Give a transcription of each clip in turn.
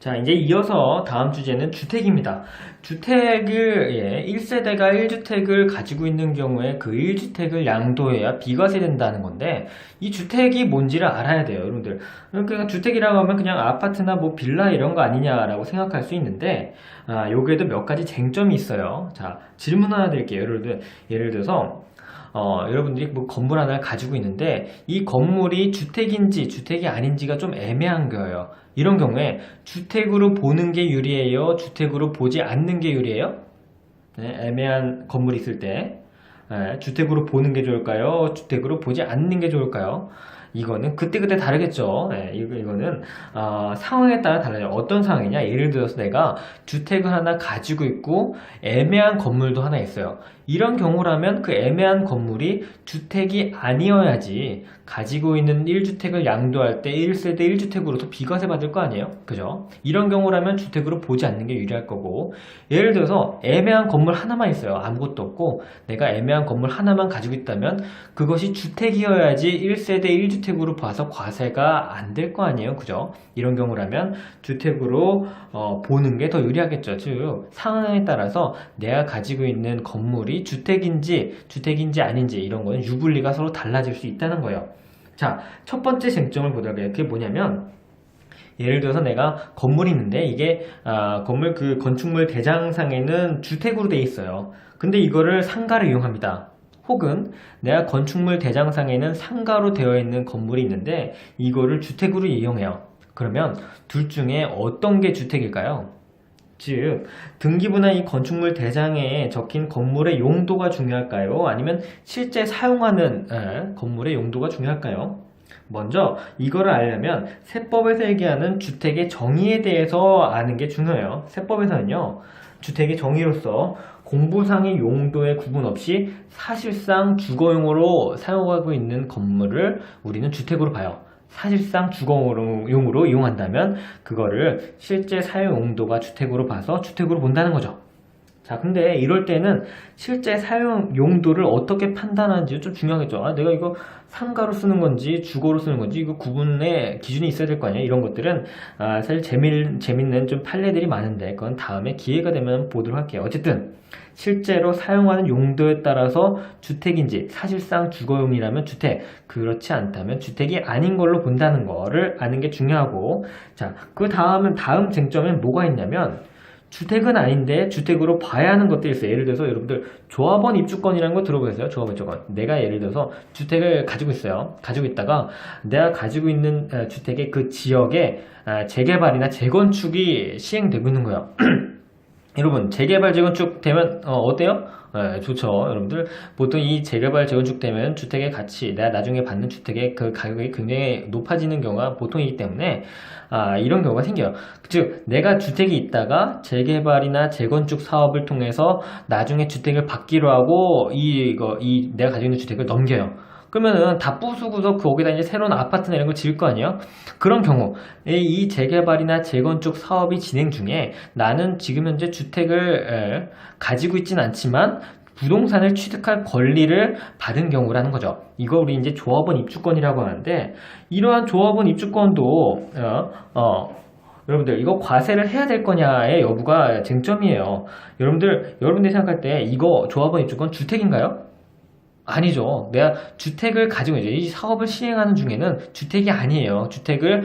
자, 이제 이어서 다음 주제는 주택입니다. 주택을, 1세대가 1주택을 가지고 있는 경우에 그 1주택을 양도해야 비과세 된다는 건데, 이 주택이 뭔지를 알아야 돼요, 여러분들. 그러니까 주택이라고 하면 그냥 아파트나 뭐 빌라 이런 거 아니냐라고 생각할 수 있는데, 여기에도 몇 가지 쟁점이 있어요. 자, 질문 하나 드릴게요. 예를 들어서, 여러분들이 뭐 건물 하나를 가지고 있는데 이 건물이 주택인지 주택이 아닌지가 좀 애매한 거예요. 이런 경우에 주택으로 보는 게 유리해요? 주택으로 보지 않는 게 유리해요? 네, 애매한 건물이 있을 때 주택으로 보는 게 좋을까요? 주택으로 보지 않는 게 좋을까요? 이거는 그때그때 다르겠죠. 이거는 상황에 따라 달라요. 어떤 상황이냐? 예를 들어서 내가 주택을 하나 가지고 있고 애매한 건물도 하나 있어요. 이런 경우라면 그 애매한 건물이 주택이 아니어야지 가지고 있는 1주택을 양도할 때 1세대 1주택으로서 비과세 받을 거 아니에요? 그죠? 이런 경우라면 주택으로 보지 않는 게 유리할 거고, 예를 들어서 애매한 건물 하나만 있어요. 아무것도 없고 내가 애매한 건물 하나만 가지고 있다면 그것이 주택이어야지 1세대 1주택으로 봐서 과세가 안 될 거 아니에요. 그죠? 이런 경우라면 주택으로 보는 게 더 유리하겠죠. 즉 상황에 따라서 내가 가지고 있는 건물이 주택인지 아닌지 이런 거는 유불리가 서로 달라질 수 있다는 거예요. 자, 첫 번째 쟁점을 보도록 해요. 그게 뭐냐면, 예를 들어서 내가 건물이 있는데 이게 건물 그 건축물 대장상에는 주택으로 돼 있어요. 근데 이거를 상가를 이용합니다. 혹은 내가 건축물 대장상에는 상가로 되어 있는 건물이 있는데 이거를 주택으로 이용해요. 그러면 둘 중에 어떤 게 주택일까요? 즉, 등기부나 이 건축물 대장에 적힌 건물의 용도가 중요할까요? 아니면 실제 사용하는 건물의 용도가 중요할까요? 먼저 이거를 알려면 세법에서 얘기하는 주택의 정의에 대해서 아는 게 중요해요. 세법에서는요, 주택의 정의로서 공부상의 용도의 구분 없이 사실상 주거용으로 사용하고 있는 건물을 우리는 주택으로 봐요. 사실상 주거용으로 이용한다면 그거를 실제 사용 용도가 주택으로 봐서 주택으로 본다는 거죠. 자, 근데 이럴 때는 실제 사용 용도를 어떻게 판단하는지 좀 중요하겠죠. 내가 이거 상가로 쓰는 건지 주거로 쓰는 건지 이거 구분의 기준이 있어야 될 거 아니야. 이런 것들은 사실 재밌는 좀 판례들이 많은데 그건 다음에 기회가 되면 보도록 할게요. 어쨌든 실제로 사용하는 용도에 따라서 주택인지 사실상 주거용이라면 주택, 그렇지 않다면 주택이 아닌 걸로 본다는 거를 아는 게 중요하고, 자, 다음 쟁점엔 뭐가 있냐면, 주택은 아닌데 주택으로 봐야 하는 것들이 있어요. 예를 들어서 여러분들 조합원 입주권이라는 거 들어보셨어요? 조합원 입주권. 내가 예를 들어서 주택을 가지고 있어요. 가지고 있다가 내가 가지고 있는 주택의 그 지역에 재개발이나 재건축이 시행되고 있는 거예요. 여러분, 재개발 재건축 되면 어때요? 좋죠. 여러분들 보통 이 재개발 재건축 되면 주택의 가치, 내가 나중에 받는 주택의 그 가격이 굉장히 높아지는 경우가 보통이기 때문에 이런 경우가 생겨요. 즉 내가 주택이 있다가 재개발이나 재건축 사업을 통해서 나중에 주택을 받기로 하고 내가 가지고 있는 주택을 넘겨요. 그러면은 다 부수고서 거기다 이제 새로운 아파트나 이런 걸 지을 거 아니에요? 그런 경우, 이 재개발이나 재건축 사업이 진행 중에 나는 지금 현재 주택을 가지고 있진 않지만 부동산을 취득할 권리를 받은 경우라는 거죠. 이거 우리 이제 조합원 입주권이라고 하는데, 이러한 조합원 입주권도 여러분들 이거 과세를 해야 될 거냐의 여부가 쟁점이에요. 여러분들이 생각할 때 이거 조합원 입주권 주택인가요? 아니죠. 내가 주택을 가지고 이제 이 사업을 시행하는 중에는 주택이 아니에요. 주택을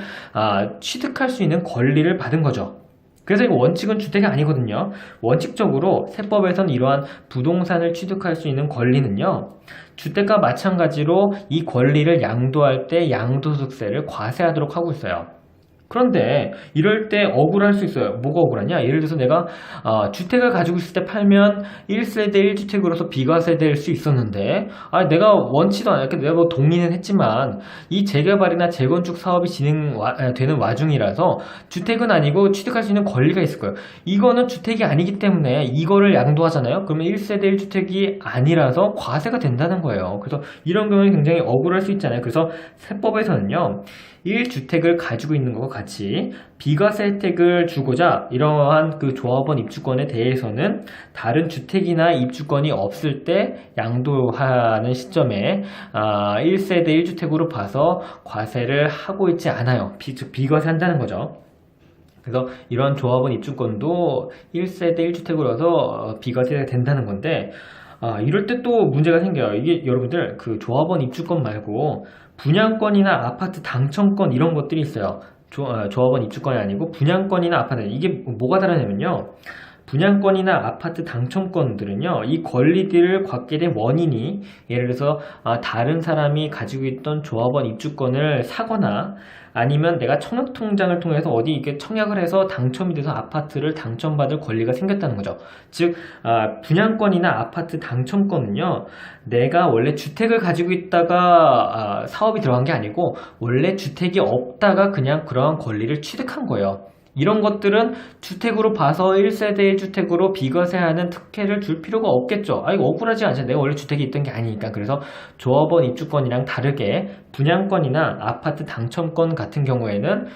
취득할 수 있는 권리를 받은 거죠. 그래서 이거 원칙은 주택이 아니거든요. 원칙적으로 세법에서는 이러한 부동산을 취득할 수 있는 권리는요, 주택과 마찬가지로 이 권리를 양도할 때 양도소득세를 과세하도록 하고 있어요. 그런데 이럴 때 억울할 수 있어요. 뭐가 억울하냐? 예를 들어서 내가 주택을 가지고 있을 때 팔면 1세대 1주택으로서 비과세 될 수 있었는데, 내가 원치도 않았게 내가 뭐 동의는 했지만 이 재개발이나 재건축 사업이 진행되는 와중이라서 주택은 아니고 취득할 수 있는 권리가 있을 거예요. 이거는 주택이 아니기 때문에 이거를 양도하잖아요. 그러면 1세대 1주택이 아니라서 과세가 된다는 거예요. 그래서 이런 경우는 굉장히 억울할 수 있잖아요. 그래서 세법에서는요, 1주택을 가지고 있는 것과 같이 비과세 혜택을 주고자 이러한 그 조합원 입주권에 대해서는 다른 주택이나 입주권이 없을 때 양도하는 시점에 1세대 1주택으로 봐서 과세를 하고 있지 않아요. 즉 비과세 한다는 거죠. 그래서 이런 조합원 입주권도 1세대 1주택으로서 비과세가 된다는 건데, 이럴 때 또 문제가 생겨요. 이게 여러분들 그 조합원 입주권 말고 분양권이나 아파트 당첨권 이런 것들이 있어요. 조합원 입주권이 아니고 분양권이나 아파트, 이게 뭐가 다르냐면요, 분양권이나 아파트 당첨권들은요, 이 권리들을 갖게 된 원인이, 예를 들어서 다른 사람이 가지고 있던 조합원 입주권을 사거나, 아니면 내가 청약통장을 통해서 어디 이렇게 청약을 해서 당첨이 돼서 아파트를 당첨받을 권리가 생겼다는 거죠. 즉, 분양권이나 아파트 당첨권은요, 내가 원래 주택을 가지고 있다가 사업이 들어간 게 아니고 원래 주택이 없다가 그냥 그러한 권리를 취득한 거예요. 이런 것들은 주택으로 봐서 1세대 1주택으로 비과세하는 특혜를 줄 필요가 없겠죠. 이거 억울하지 않죠. 내가 원래 주택이 있던 게 아니니까. 그래서 조합원 입주권이랑 다르게 분양권이나 아파트 당첨권 같은 경우에는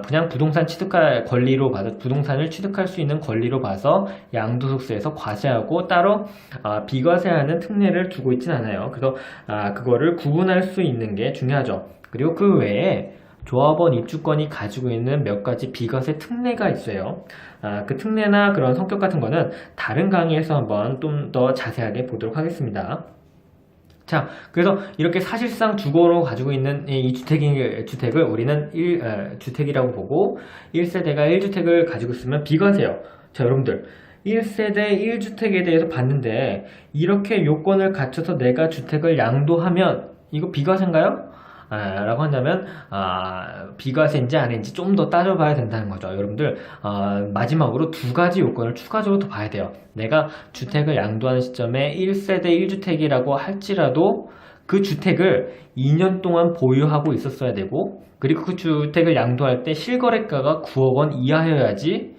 그냥 부동산 취득할 권리로 봐서, 부동산을 취득할 수 있는 권리로 봐서 양도소득세에서 과세하고 따로 비과세하는 특례를 두고 있진 않아요. 그래서 그거를 구분할 수 있는 게 중요하죠. 그리고 그 외에 조합원 입주권이 가지고 있는 몇 가지 비과세 특례가 있어요. 그 특례나 그런 성격 같은 거는 다른 강의에서 한번 좀 더 자세하게 보도록 하겠습니다. 자, 그래서 이렇게 사실상 주거로 가지고 있는 이 주택을 우리는 주택이라고 보고, 1세대가 1주택을 가지고 있으면 비과세요. 자, 여러분들 1세대 1주택에 대해서 봤는데, 이렇게 요건을 갖춰서 내가 주택을 양도하면 이거 비과세인가요? 라고 한다면 비과세인지 아닌지 좀 더 따져봐야 된다는 거죠. 여러분들 마지막으로 두 가지 요건을 추가적으로 더 봐야 돼요. 내가 주택을 양도하는 시점에 1세대 1주택이라고 할지라도 그 주택을 2년 동안 보유하고 있었어야 되고, 그리고 그 주택을 양도할 때 실거래가가 9억 원 이하여야지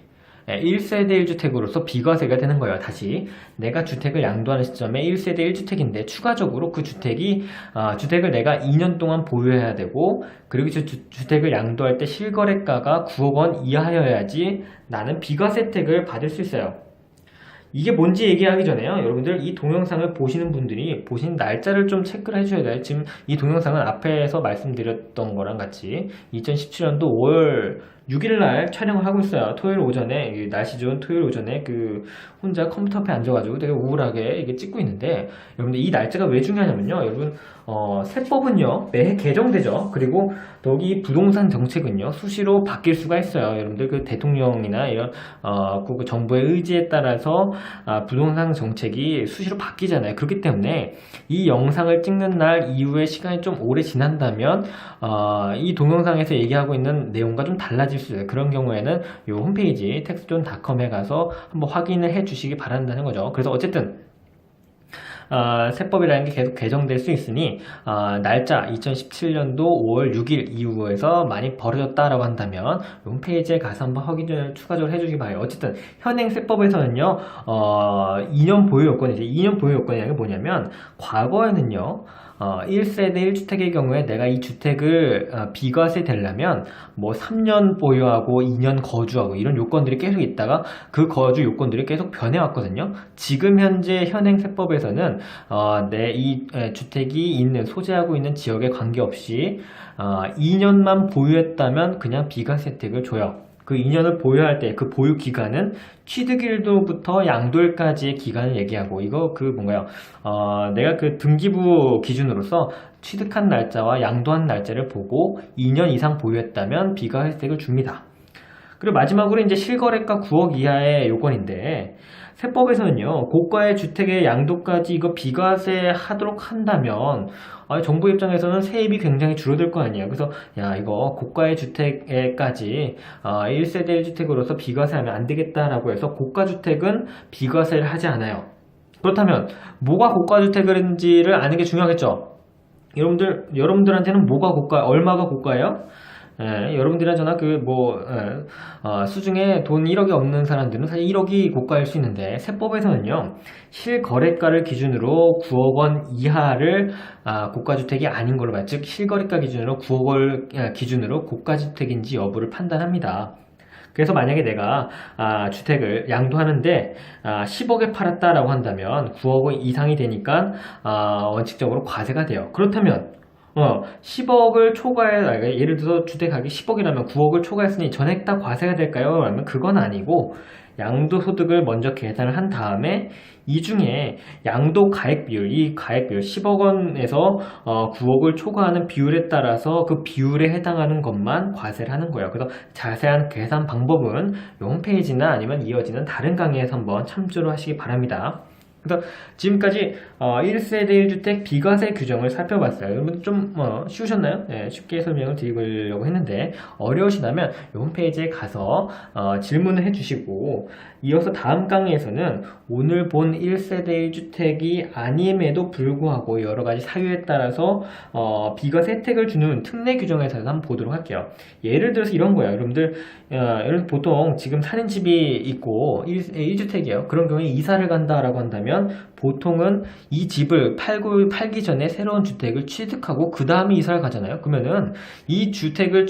1세대 1주택으로서 비과세가 되는 거예요. 다시 내가 주택을 양도하는 시점에 1세대 1주택인데 추가적으로 그 주택을 내가 2년 동안 보유해야 되고, 그리고 주택을 양도할 때 실거래가가 9억 원 이하여야지 나는 비과세 혜택을 받을 수 있어요. 이게 뭔지 얘기하기 전에요, 여러분들 이 동영상을 보시는 분들이 보신 날짜를 좀 체크를 해주셔야 돼요. 지금 이 동영상은 앞에서 말씀드렸던 거랑 같이 2017년도 5월 6일날 촬영을 하고 있어요. 토요일 오전에, 날씨 좋은 토요일 오전에 혼자 컴퓨터 앞에 앉아가지고 되게 우울하게 이게 찍고 있는데, 여러분들 이 날짜가 왜 중요하냐면요, 여러분 세법은요 매해 개정되죠. 그리고 여기 부동산 정책은요 수시로 바뀔 수가 있어요. 여러분들 그 대통령이나 이런 그 정부의 의지에 따라서 부동산 정책이 수시로 바뀌잖아요. 그렇기 때문에 이 영상을 찍는 날 이후에 시간이 좀 오래 지난다면 이 동영상에서 얘기하고 있는 내용과 좀 달라질 수 있어요. 그런 경우에는 이 홈페이지 텍스존닷컴에 가서 한번 확인을 해 주시기 바란다는 거죠. 그래서 어쨌든 세법이라는 게 계속 개정될 수 있으니 날짜 2017년도 5월 6일 이후에서 많이 벌어졌다라고 한다면 홈페이지에 가서 한번 확인을 추가적으로 해주시기 바라요. 어쨌든 현행 세법에서는요 2년 보유 요건이죠. 2년 보유 요건이라는 게 뭐냐면, 과거에는요 1세대 1주택의 경우에 내가 이 주택을 비과세 되려면 뭐 3년 보유하고 2년 거주하고 이런 요건들이 계속 있다가 그 거주 요건들이 계속 변해왔거든요. 지금 현재 현행 세법에서는 내 이 주택이 있는 소재하고 있는 지역에 관계없이 2년만 보유했다면 그냥 비과세 혜택을 줘요. 그 2년을 보유할 때 그 보유 기간은 취득일로부터 양도일까지의 기간을 얘기하고, 이거 뭔가요? 내가 그 등기부 기준으로서 취득한 날짜와 양도한 날짜를 보고 2년 이상 보유했다면 비과세 혜택을 줍니다. 그리고 마지막으로 이제 실거래가 9억 이하의 요건인데, 세법에서는요 고가의 주택의 양도까지 이거 비과세 하도록 한다면 정부 입장에서는 세입이 굉장히 줄어들 거 아니에요. 그래서 이거 고가의 주택에까지 1세대 1주택으로서 비과세하면 안 되겠다라고 해서 고가주택은 비과세를 하지 않아요. 그렇다면 뭐가 고가주택인지를 아는 게 중요하겠죠. 여러분들한테는 뭐가 얼마가 고가예요? 여러분들이나 저나 수중에 돈 1억이 없는 사람들은 사실 1억이 고가일 수 있는데, 세법에서는요 실거래가를 기준으로 9억 원 이하를 고가주택이 아닌 걸로 봐요. 즉 실거래가 기준으로 9억 원 기준으로 고가주택인지 여부를 판단합니다. 그래서 만약에 내가 주택을 양도하는데 10억에 팔았다라고 한다면 9억 원 이상이 되니까 원칙적으로 과세가 돼요. 그렇다면 10억을 예를 들어서 주택 가격이 10억이라면 9억을 초과했으니 전액 다 과세가 될까요? 라면 그건 아니고, 양도소득을 먼저 계산을 한 다음에 이 중에 양도 가액 비율, 이 가액 비율 10억 원에서 9억을 초과하는 비율에 따라서 그 비율에 해당하는 것만 과세를 하는 거예요. 그래서 자세한 계산 방법은 이 홈페이지나 아니면 이어지는 다른 강의에서 한번 참조를 하시기 바랍니다. 그래서 지금까지 1세대 1주택 비과세 규정을 살펴봤어요. 여러분 좀 쉬우셨나요? 네, 쉽게 설명을 드리려고 했는데 어려우시다면 이 홈페이지에 가서 질문을 해주시고, 이어서 다음 강의에서는 오늘 본 1세대 1주택이 아님에도 불구하고 여러 가지 사유에 따라서 비과세 혜택을 주는 특례 규정에 대해서 한번 보도록 할게요. 예를 들어서 이런 거예요. 여러분 보통 지금 사는 집이 있고 1주택이에요. 그런 경우에 이사를 간다라고 한다면 보통은 이 집을 팔기 전에 새로운 주택을 취득하고 그 다음에 이사를 가잖아요. 그러면은 이 주택을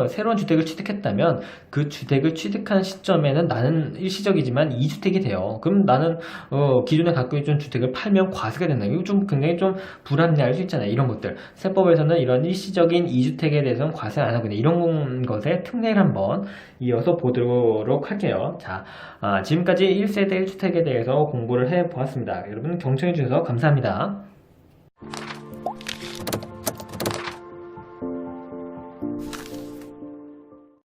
새로운 주택을 취득했다면 그 주택을 취득한 시점에는 나는 일시적이지만 2주택이 돼요. 그럼 나는 기존에 갖고 있던 주택을 팔면 과세가 된다. 이거 좀 굉장히 좀 불합리할 수 있잖아요. 이런 것들. 세법에서는 이런 일시적인 2주택에 대해서는 과세 안 하거든요. 이런 것에 특례를 한번 이어서 보도록 할게요. 자, 지금까지 1세대 1주택에 대해서 공부를 해보았습니다. 여러분 경청해 주셔서 감사합니다.